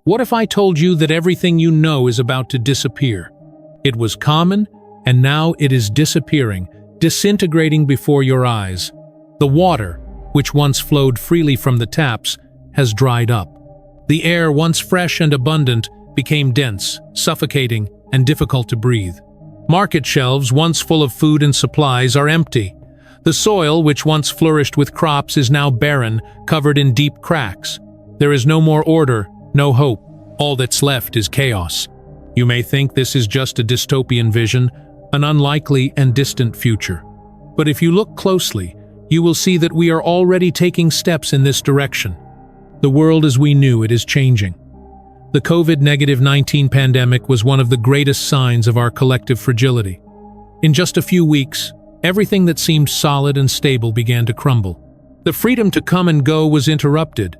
What if I told you that everything you know is about to disappear? It was common, and now it is disappearing, disintegrating before your eyes. The water, which once flowed freely from the taps, has dried up. The air, once fresh and abundant, became dense, suffocating, and difficult to breathe. Market shelves, once full of food and supplies, are empty. The soil, which once flourished with crops, is now barren, covered in deep cracks. There is no more order, no hope. All that's left is chaos. You may think this is just a dystopian vision, an unlikely and distant future. But if you look closely, you will see that we are already taking steps in this direction. The world as we knew it is changing. The COVID-19 pandemic was one of the greatest signs of our collective fragility. In just a few weeks, everything that seemed solid and stable began to crumble. The freedom to come and go was interrupted.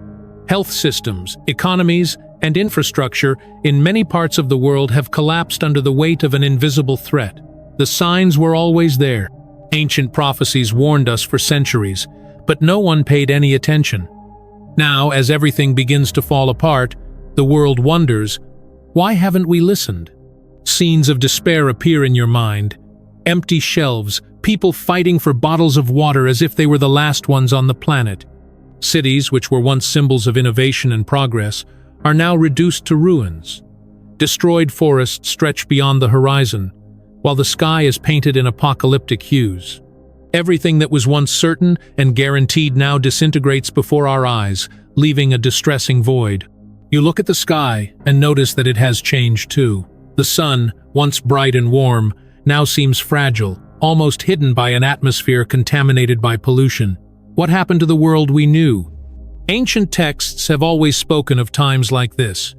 Health systems, economies, and infrastructure in many parts of the world have collapsed under the weight of an invisible threat. The signs were always there. Ancient prophecies warned us for centuries, but no one paid any attention. Now, as everything begins to fall apart, the world wonders, why haven't we listened? Scenes of despair appear in your mind. Empty shelves, people fighting for bottles of water as if they were the last ones on the planet. Cities, which were once symbols of innovation and progress, are now reduced to ruins. Destroyed forests stretch beyond the horizon, while the sky is painted in apocalyptic hues. Everything that was once certain and guaranteed now disintegrates before our eyes, leaving a distressing void. You look at the sky and notice that it has changed too. The sun, once bright and warm, now seems fragile, almost hidden by an atmosphere contaminated by pollution. What happened to the world we knew? Ancient texts have always spoken of times like this.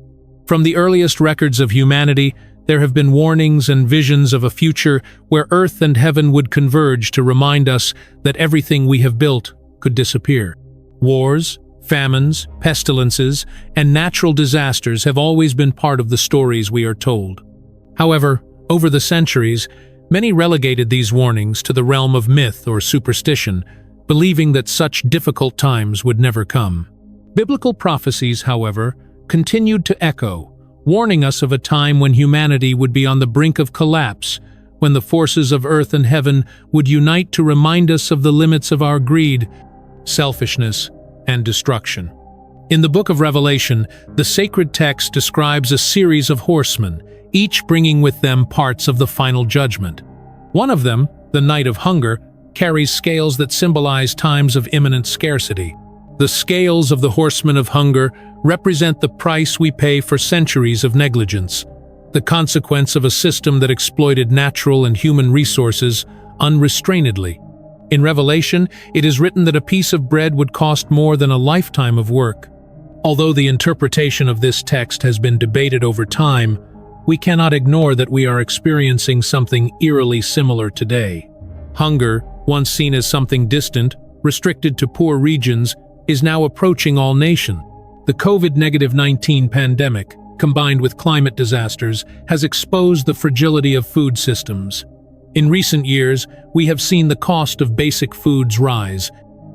From the earliest records of humanity, there have been warnings and visions of a future where earth and heaven would converge to remind us that everything we have built could disappear. Wars, famines, pestilences, and natural disasters have always been part of the stories we are told. However, over the centuries, many relegated these warnings to the realm of myth or superstition, believing that such difficult times would never come. Biblical prophecies, however, continued to echo, warning us of a time when humanity would be on the brink of collapse, when the forces of earth and heaven would unite to remind us of the limits of our greed, selfishness, and destruction. In the book of Revelation, the sacred text describes a series of horsemen, each bringing with them parts of the final judgment. One of them, the Night of Hunger, carries scales that symbolize times of imminent scarcity. The scales of the horsemen of hunger represent the price we pay for centuries of negligence, the consequence of a system that exploited natural and human resources unrestrainedly. In Revelation, it is written that a piece of bread would cost more than a lifetime of work. Although the interpretation of this text has been debated over time, we cannot ignore that we are experiencing something eerily similar today. Hunger, once seen as something distant, restricted to poor regions, is now approaching all nations. The COVID-19 pandemic, combined with climate disasters, has exposed the fragility of food systems. In recent years, we have seen the cost of basic foods rise.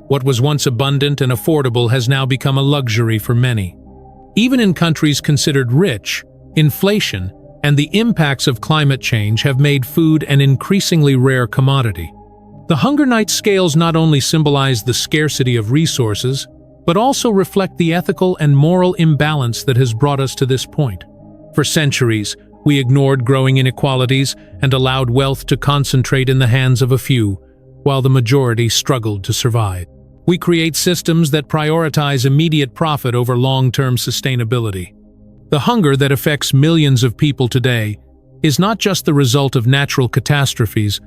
What was once abundant and affordable has now become a luxury for many. Even in countries considered rich, inflation and the impacts of climate change have made food an increasingly rare commodity. The Hunger Night scales not only symbolize the scarcity of resources, but also reflect the ethical and moral imbalance that has brought us to this point. For centuries, we ignored growing inequalities and allowed wealth to concentrate in the hands of a few, while the majority struggled to survive. We create systems that prioritize immediate profit over long-term sustainability. The hunger that affects millions of people today is not just the result of natural catastrophes,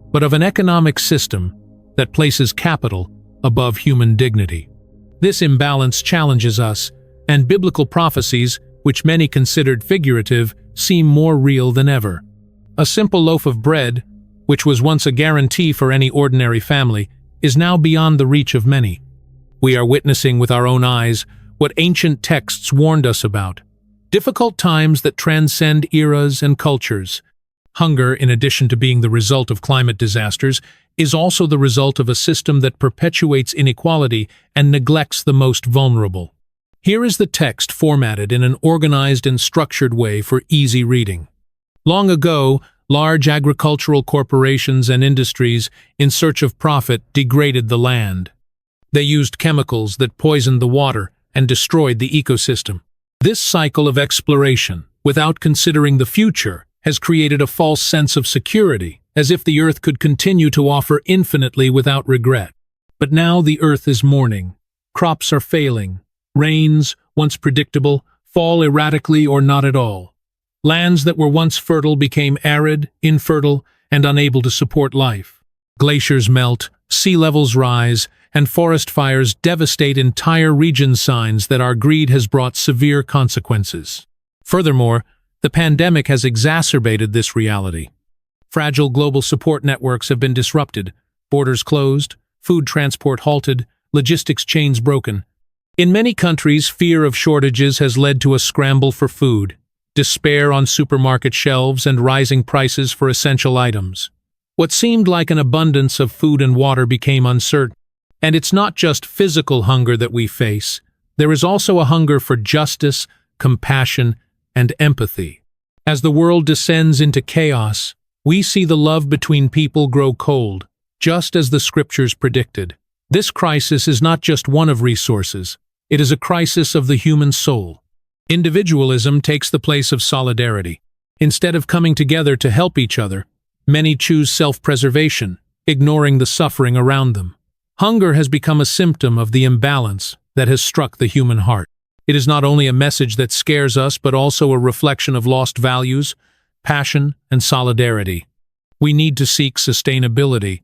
but of an economic system that places capital above human dignity. This imbalance challenges us, and biblical prophecies, which many considered figurative, seem more real than ever. A simple loaf of bread, which was once a guarantee for any ordinary family, is now beyond the reach of many. We are witnessing with our own eyes what ancient texts warned us about: difficult times that transcend eras and cultures. Hunger, in addition to being the result of climate disasters, is also the result of a system that perpetuates inequality and neglects the most vulnerable. Here is the text formatted in an organized and structured way for easy reading. Long ago, large agricultural corporations and industries, in search of profit, degraded the land. They used chemicals that poisoned the water and destroyed the ecosystem. This cycle of exploration, without considering the future, has created a false sense of security, as if the earth could continue to offer infinitely without regret. But now the earth is mourning. Crops are failing. Rains, once predictable, fall erratically or not at all. Lands that were once fertile became arid, infertile, and unable to support life. Glaciers melt, sea levels rise, and forest fires devastate entire regions, signs that our greed has brought severe consequences. Furthermore, the pandemic has exacerbated this reality. Fragile global support networks have been disrupted, borders closed, food transport halted, logistics chains broken. In many countries, fear of shortages has led to a scramble for food, despair on supermarket shelves, and rising prices for essential items. What seemed like an abundance of food and water became uncertain. And it's not just physical hunger that we face. There is also a hunger for justice, compassion, and empathy. As the world descends into chaos, we see the love between people grow cold, just as the scriptures predicted. This crisis is not just one of resources. It is a crisis of the human soul. Individualism takes the place of solidarity. Instead of coming together to help each other, many choose self-preservation, ignoring the suffering around them. Hunger has become a symptom of the imbalance that has struck the human heart. It is not only a message that scares us, but also a reflection of lost values, passion, and solidarity. We need to seek sustainability.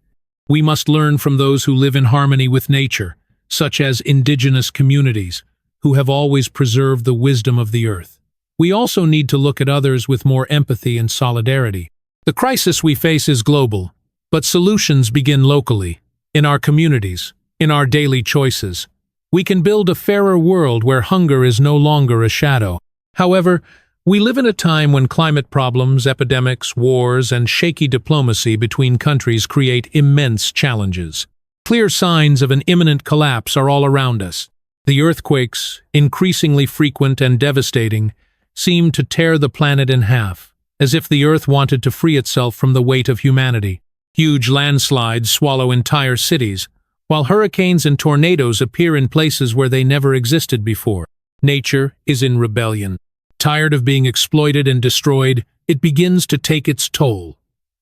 We must learn from those who live in harmony with nature, such as indigenous communities, who have always preserved the wisdom of the earth. We also need to look at others with more empathy and solidarity. The crisis we face is global, but solutions begin locally, in our communities, in our daily choices. We can build a fairer world where hunger is no longer a shadow. However, we live in a time when climate problems, epidemics, wars, and shaky diplomacy between countries create immense challenges. Clear signs of an imminent collapse are all around us. The earthquakes, increasingly frequent and devastating, seem to tear the planet in half, as if the earth wanted to free itself from the weight of humanity. Huge landslides swallow entire cities, while hurricanes and tornadoes appear in places where they never existed before. Nature is in rebellion. Tired of being exploited and destroyed, it begins to take its toll.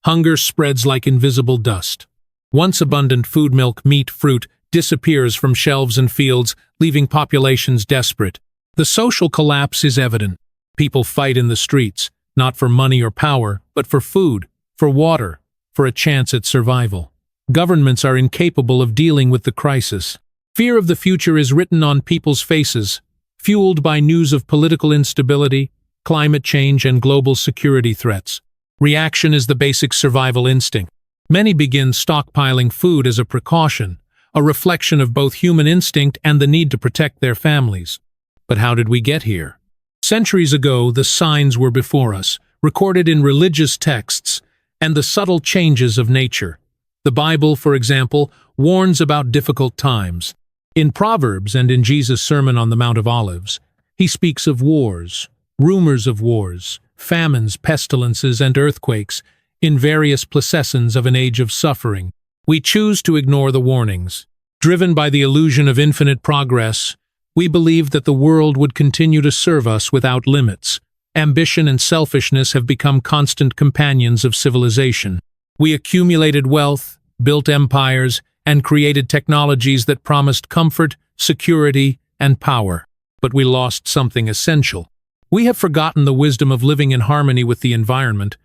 Hunger spreads like invisible dust. Once abundant food, milk, meat, fruit disappears from shelves and fields, leaving populations desperate. The social collapse is evident. People fight in the streets, not for money or power, but for food, for water, for a chance at survival. Governments are incapable of dealing with the crisis. Fear of the future is written on people's faces, fueled by news of political instability, climate change, and global security threats. Reaction is the basic survival instinct. Many begin stockpiling food as a precaution, a reflection of both human instinct and the need to protect their families. But how did we get here? Centuries ago, the signs were before us, recorded in religious texts, and the subtle changes of nature. The Bible, for example, warns about difficult times. In Proverbs and in Jesus' Sermon on the Mount of Olives, he speaks of wars, rumors of wars, famines, pestilences, and earthquakes, in various processions of an age of suffering. We choose to ignore the warnings. Driven by the illusion of infinite progress, we believe that the world would continue to serve us without limits. Ambition and selfishness have become constant companions of civilization. We accumulated wealth, built empires, and created technologies that promised comfort, security, and power. But we lost something essential. We have forgotten the wisdom of living in harmony with the environment,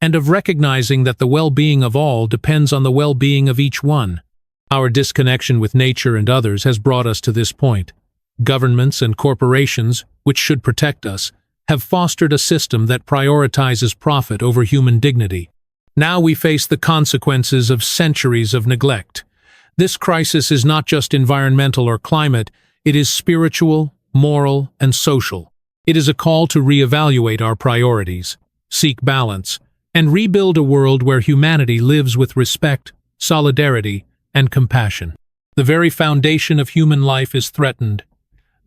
and of recognizing that the well-being of all depends on the well-being of each one. Our disconnection with nature and others has brought us to this point. Governments and corporations, which should protect us, have fostered a system that prioritizes profit over human dignity. Now we face the consequences of centuries of neglect. This crisis is not just environmental or climate, it is spiritual, moral, and social. It is a call to reevaluate our priorities, seek balance, and rebuild a world where humanity lives with respect, solidarity, and compassion. The very foundation of human life is threatened.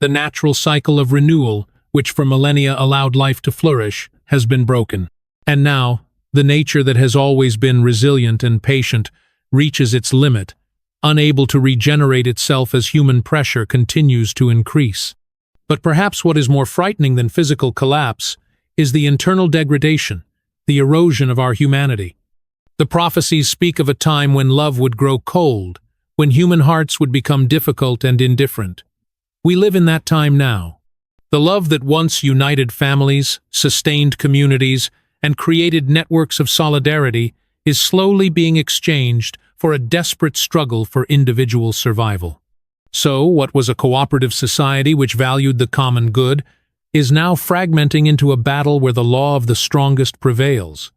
The natural cycle of renewal, which for millennia allowed life to flourish, has been broken. And now, the nature that has always been resilient and patient reaches its limit, unable to regenerate itself as human pressure continues to increase. But perhaps what is more frightening than physical collapse is the internal degradation, the erosion of our humanity. The prophecies speak of a time when love would grow cold, when human hearts would become difficult and indifferent. We live in that time now. The love that once united families, sustained communities, and created networks of solidarity is slowly being exchanged for a desperate struggle for individual survival. So, what was a cooperative society which valued the common good is now fragmenting into a battle where the law of the strongest prevails.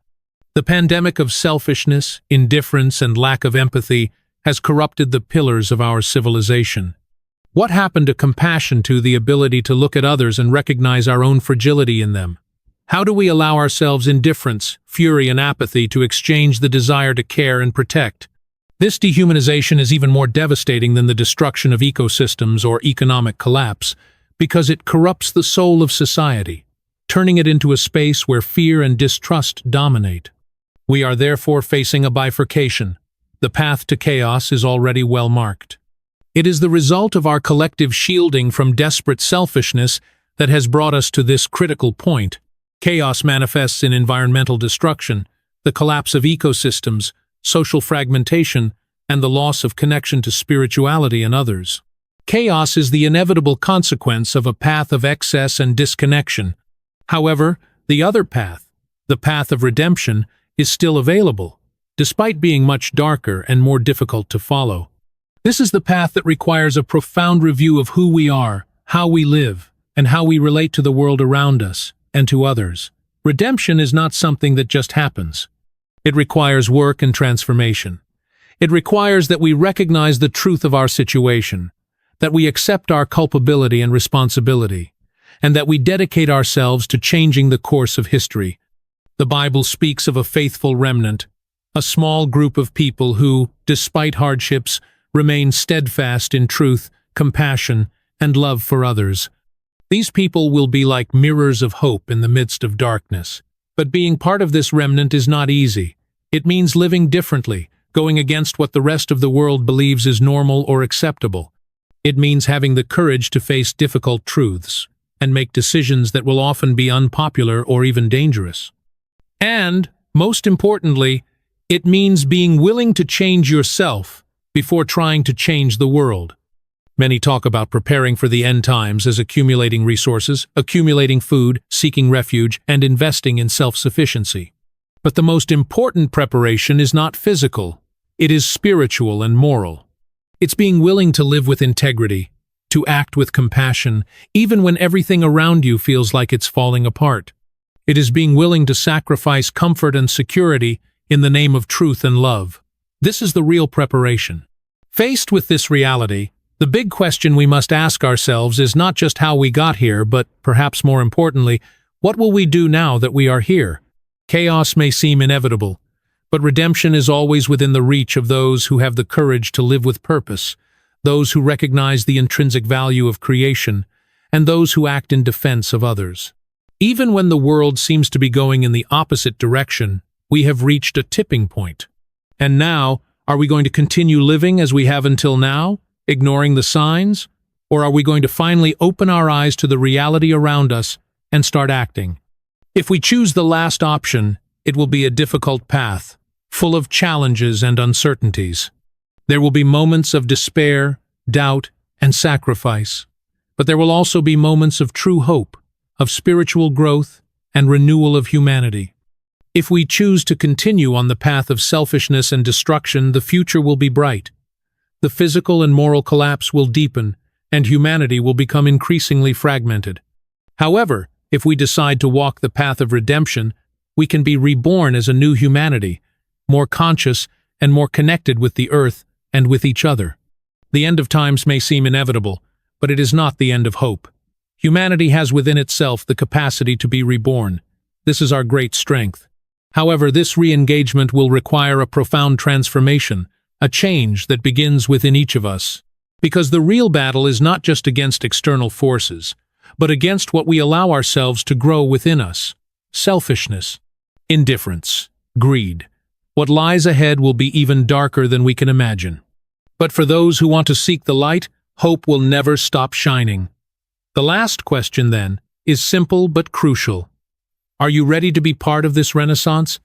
The pandemic of selfishness, indifference, and lack of empathy has corrupted the pillars of our civilization. What happened to compassion, to the ability to look at others and recognize our own fragility in them? How do we allow ourselves indifference, fury, and apathy to exchange the desire to care and protect? This dehumanization is even more devastating than the destruction of ecosystems or economic collapse, because it corrupts the soul of society, turning it into a space where fear and distrust dominate. We are therefore facing a bifurcation. The path to chaos is already well marked. It is the result of our collective shielding from desperate selfishness that has brought us to this critical point. Chaos manifests in environmental destruction, the collapse of ecosystems, social fragmentation, and the loss of connection to spirituality and others. Chaos is the inevitable consequence of a path of excess and disconnection. However, the other path, the path of redemption, is still available, despite being much darker and more difficult to follow. This is the path that requires a profound review of who we are, how we live, and how we relate to the world around us and to others. Redemption is not something that just happens. It requires work and transformation. It requires that we recognize the truth of our situation, that we accept our culpability and responsibility, and that we dedicate ourselves to changing the course of history. The Bible speaks of a faithful remnant, a small group of people who, despite hardships, remain steadfast in truth, compassion, and love for others. These people will be like mirrors of hope in the midst of darkness. But being part of this remnant is not easy. It means living differently, going against what the rest of the world believes is normal or acceptable. It means having the courage to face difficult truths and make decisions that will often be unpopular or even dangerous. And, most importantly, it means being willing to change yourself before trying to change the world. Many talk about preparing for the end times as accumulating resources, accumulating food, seeking refuge, and investing in self-sufficiency. But the most important preparation is not physical. It is spiritual and moral. It's being willing to live with integrity, to act with compassion, even when everything around you feels like it's falling apart. It is being willing to sacrifice comfort and security in the name of truth and love. This is the real preparation. Faced with this reality, the big question we must ask ourselves is not just how we got here, but, perhaps more importantly, what will we do now that we are here? Chaos may seem inevitable, but redemption is always within the reach of those who have the courage to live with purpose, those who recognize the intrinsic value of creation, and those who act in defense of others. Even when the world seems to be going in the opposite direction, we have reached a tipping point. And now, are we going to continue living as we have until now, ignoring the signs? Or are we going to finally open our eyes to the reality around us and start acting? If we choose the last option, it will be a difficult path, full of challenges and uncertainties. There will be moments of despair, doubt, and sacrifice. But there will also be moments of true hope, of spiritual growth, and renewal of humanity. If we choose to continue on the path of selfishness and destruction, the future will be bright. The physical and moral collapse will deepen, and humanity will become increasingly fragmented. However, if we decide to walk the path of redemption, we can be reborn as a new humanity, more conscious and more connected with the earth and with each other. The end of times may seem inevitable, but it is not the end of hope. Humanity has within itself the capacity to be reborn. This is our great strength. However, this re-engagement will require a profound transformation, a change that begins within each of us. Because the real battle is not just against external forces, but against what we allow ourselves to grow within us: selfishness, indifference, greed. What lies ahead will be even darker than we can imagine. But for those who want to seek the light, hope will never stop shining. The last question, then, is simple but crucial. Are you ready to be part of this renaissance?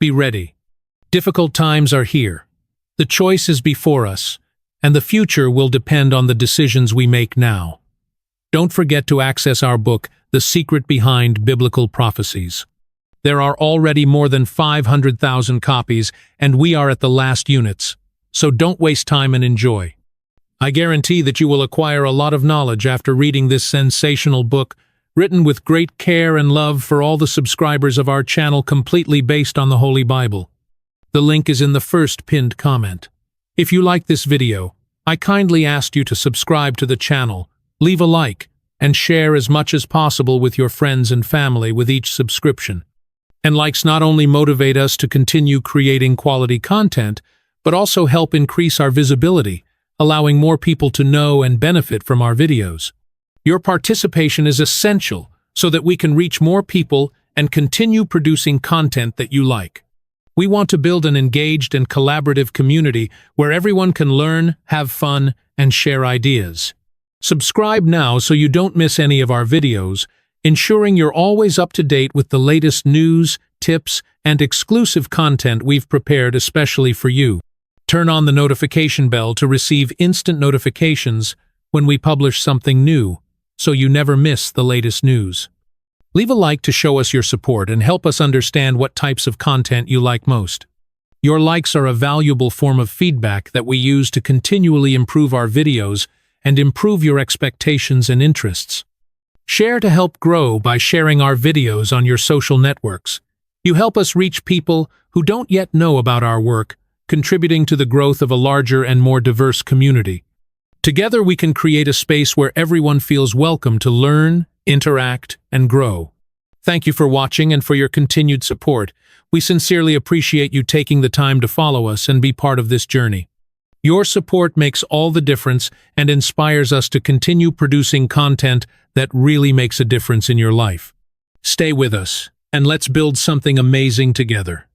Be ready. Difficult times are here. The choice is before us, and the future will depend on the decisions we make now. Don't forget to access our book, The Secret Behind Biblical Prophecies. There are already more than 500,000 copies, and we are at the last units, so don't waste time and enjoy. I guarantee that you will acquire a lot of knowledge after reading this sensational book, written with great care and love for all the subscribers of our channel, completely based on the Holy Bible. The link is in the first pinned comment. If you like this video, I kindly ask you to subscribe to the channel, leave a like, and share as much as possible with your friends and family with each subscription. And likes not only motivate us to continue creating quality content, but also help increase our visibility, allowing more people to know and benefit from our videos. Your participation is essential so that we can reach more people and continue producing content that you like. We want to build an engaged and collaborative community where everyone can learn, have fun, and share ideas. Subscribe now so you don't miss any of our videos, ensuring you're always up to date with the latest news, tips, and exclusive content we've prepared especially for you. Turn on the notification bell to receive instant notifications when we publish something new, so you never miss the latest news. Leave a like to show us your support and help us understand what types of content you like most. Your likes are a valuable form of feedback that we use to continually improve our videos and improve your expectations and interests. Share to help grow by sharing our videos on your social networks. You help us reach people who don't yet know about our work, contributing to the growth of a larger and more diverse community. Together we can create a space where everyone feels welcome to learn, interact, and grow. Thank you for watching and for your continued support. We sincerely appreciate you taking the time to follow us and be part of this journey. Your support makes all the difference and inspires us to continue producing content that really makes a difference in your life. Stay with us, and let's build something amazing together.